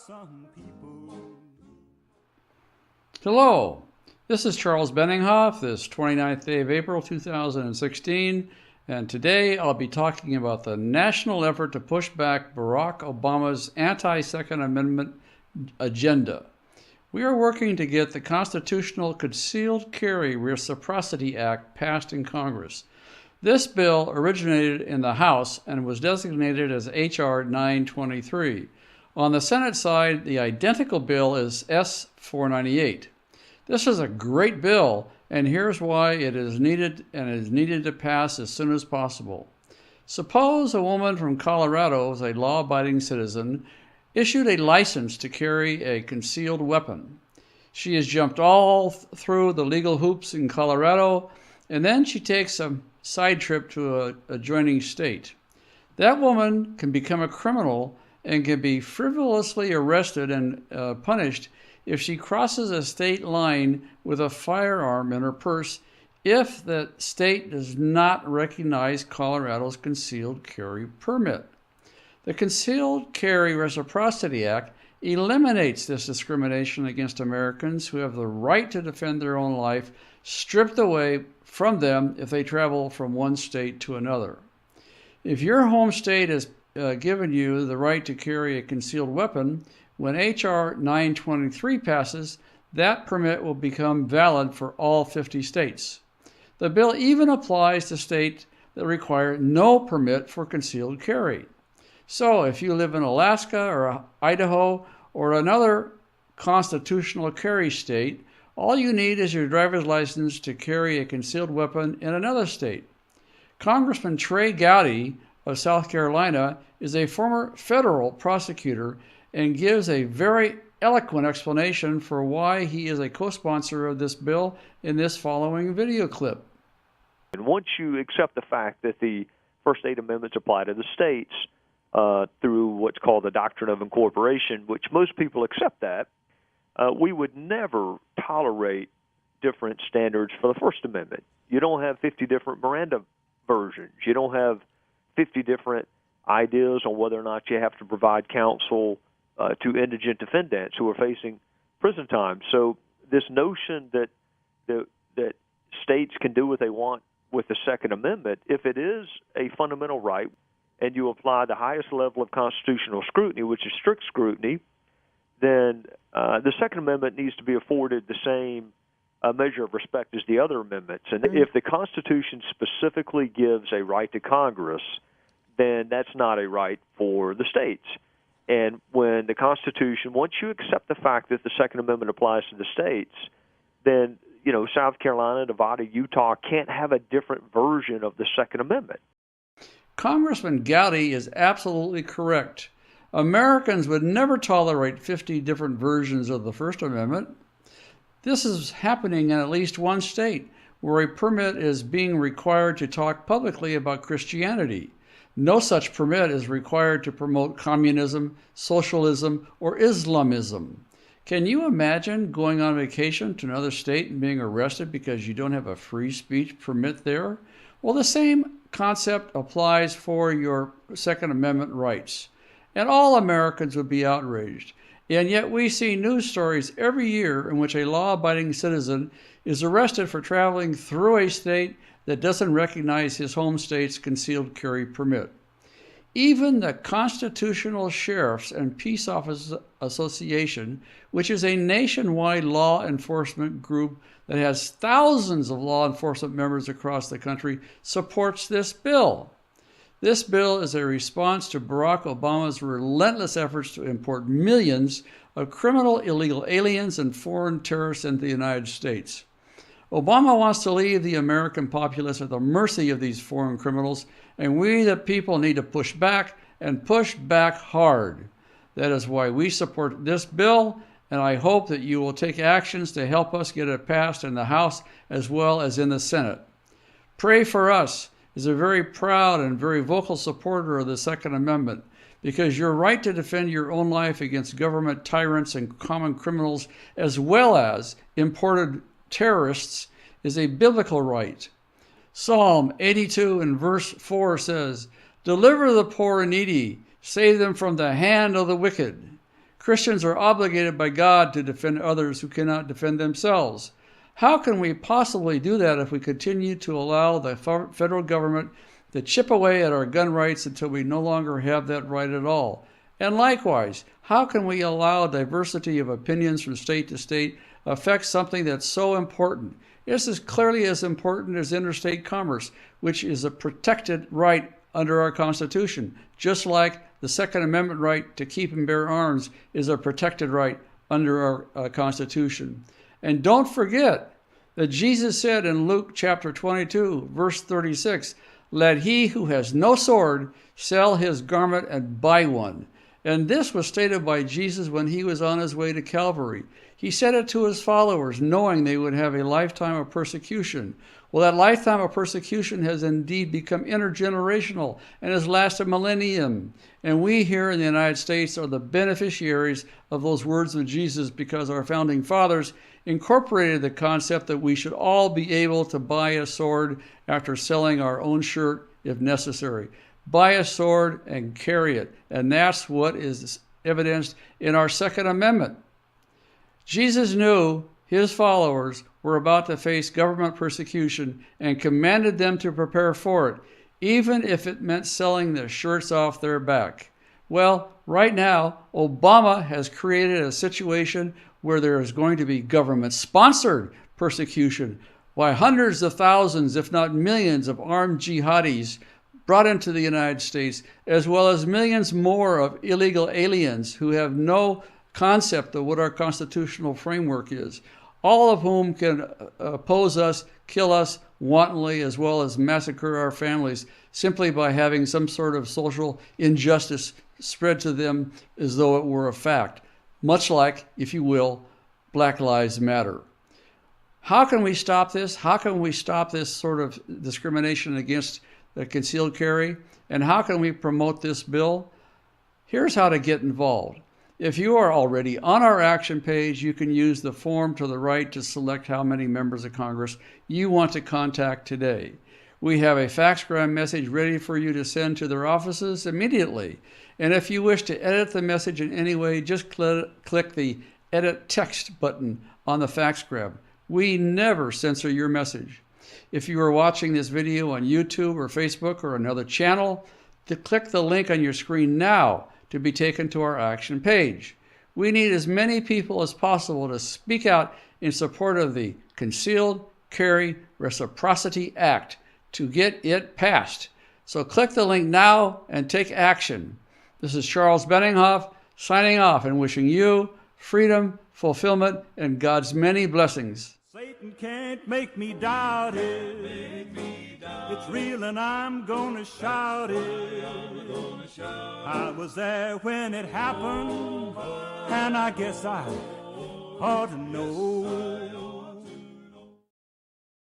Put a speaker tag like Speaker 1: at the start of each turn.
Speaker 1: some people.
Speaker 2: Hello, this is Charles Benninghoff, this 29th day of April 2016, and today I'll be talking about the national effort to push back Barack Obama's anti-Second Amendment agenda. We are working to get the Constitutional Concealed Carry Reciprocity Act passed in Congress. This bill originated in the House and was designated as H.R. 923. On the Senate side, the identical bill is S. 498. This is a great bill, and here's why it is needed and is needed to pass as soon as possible. Suppose a woman from Colorado is a law-abiding citizen issued a license to carry a concealed weapon. She has jumped all through the legal hoops in Colorado, and then she takes a side trip to an adjoining state. That woman can become a criminal and can be frivolously arrested and punished if she crosses a state line with a firearm in her purse if the state does not recognize Colorado's concealed carry permit. The Concealed Carry Reciprocity Act eliminates this discrimination against Americans who have the right to defend their own life, stripped away from them if they travel from one state to another. If your home state has given you the right to carry a concealed weapon, when H.R. 923 passes, that permit will become valid for all 50 states. The bill even applies to states that require no permit for concealed carry. So if you live in Alaska or Idaho or another constitutional carry state, all you need is your driver's license to carry a concealed weapon in another state. Congressman Trey Gowdy of South Carolina is a former federal prosecutor and gives a very eloquent explanation for why he is a co-sponsor of this bill in this following video clip.
Speaker 3: And once you accept the fact that the first 8 amendments apply to the states through what's called the doctrine of incorporation, which most people accept that, we would never tolerate different standards for the First Amendment. You don't have 50 different Miranda versions. You don't have 50 different ideas on whether or not you have to provide counsel to indigent defendants who are facing prison time. So this notion that states can do what they want with the Second Amendment, if it is a fundamental right and you apply the highest level of constitutional scrutiny, which is strict scrutiny, then the Second Amendment needs to be afforded the same measure of respect as the other amendments. And if the Constitution specifically gives a right to Congress, then that's not a right for the states. And when the Constitution, once you accept the fact that the Second Amendment applies to the states, then, South Carolina, Nevada, Utah can't have a different version of the Second Amendment.
Speaker 2: Congressman Gowdy is absolutely correct. Americans would never tolerate 50 different versions of the First Amendment. This is happening in at least one state where a permit is being required to talk publicly about Christianity. No such permit is required to promote communism, socialism, or Islamism. Can you imagine going on vacation to another state and being arrested because you don't have a free speech permit there? Well, the same concept applies for your Second Amendment rights. And all Americans would be outraged. And yet we see news stories every year in which a law-abiding citizen is arrested for traveling through a state that doesn't recognize his home state's concealed carry permit. Even the Constitutional Sheriffs and Peace Officers Association, which is a nationwide law enforcement group that has thousands of law enforcement members across the country, supports this bill. This bill is a response to Barack Obama's relentless efforts to import millions of criminal illegal aliens and foreign terrorists into the United States. Obama wants to leave the American populace at the mercy of these foreign criminals, and we, the people, need to push back and push back hard. That is why we support this bill, and I hope that you will take actions to help us get it passed in the House as well as in the Senate. Pray for Us is a very proud and very vocal supporter of the Second Amendment, because your right to defend your own life against government tyrants and common criminals, as well as imported terrorists, is a biblical right. Psalm 82 and verse 4 says, "Deliver the poor and needy, save them from the hand of the wicked." Christians are obligated by God to defend others who cannot defend themselves. How can we possibly do that if we continue to allow the federal government to chip away at our gun rights until we no longer have that right at all? And likewise, how can we allow diversity of opinions from state to state affect something that's so important? This is clearly as important as interstate commerce, which is a protected right under our Constitution, just like the Second Amendment right to keep and bear arms is a protected right under our Constitution. And don't forget that Jesus said in Luke chapter 22, verse 36, "Let he who has no sword sell his garment and buy one." And this was stated by Jesus when he was on his way to Calvary. He said it to his followers, knowing they would have a lifetime of persecution. Well, that lifetime of persecution has indeed become intergenerational and has lasted a millennium. And we here in the United States are the beneficiaries of those words of Jesus because our founding fathers incorporated the concept that we should all be able to buy a sword after selling our own shirt if necessary. Buy a sword and carry it. And that's what is evidenced in our Second Amendment. Jesus knew his followers were about to face government persecution and commanded them to prepare for it, even if it meant selling their shirts off their back. Well, right now, Obama has created a situation where there is going to be government-sponsored persecution by hundreds of thousands, if not millions, of armed jihadis brought into the United States, as well as millions more of illegal aliens who have no concept of what our constitutional framework is, all of whom can oppose us, kill us wantonly, as well as massacre our families simply by having some sort of social injustice spread to them as though it were a fact, much like, if you will, Black Lives Matter. How can we stop this? How can we stop this sort of discrimination against concealed carry? And how can we promote this bill? Here's how to get involved. If you are already on our action page, you can use the form to the right to select how many members of Congress you want to contact today. We have a faxgram message ready for you to send to their offices immediately. And if you wish to edit the message in any way, just click the Edit Text button on the faxgram. We never censor your message. If you are watching this video on YouTube or Facebook or another channel, click the link on your screen now to be taken to our action page. We need as many people as possible to speak out in support of the Concealed Carry Reciprocity Act to get it passed. So click the link now and take action. This is Charles Benninghoff signing off and wishing you freedom, fulfillment, and God's many blessings.
Speaker 1: Satan can't make me doubt it. It's real and I'm gonna shout it. I was there when it happened, and I guess I ought to know.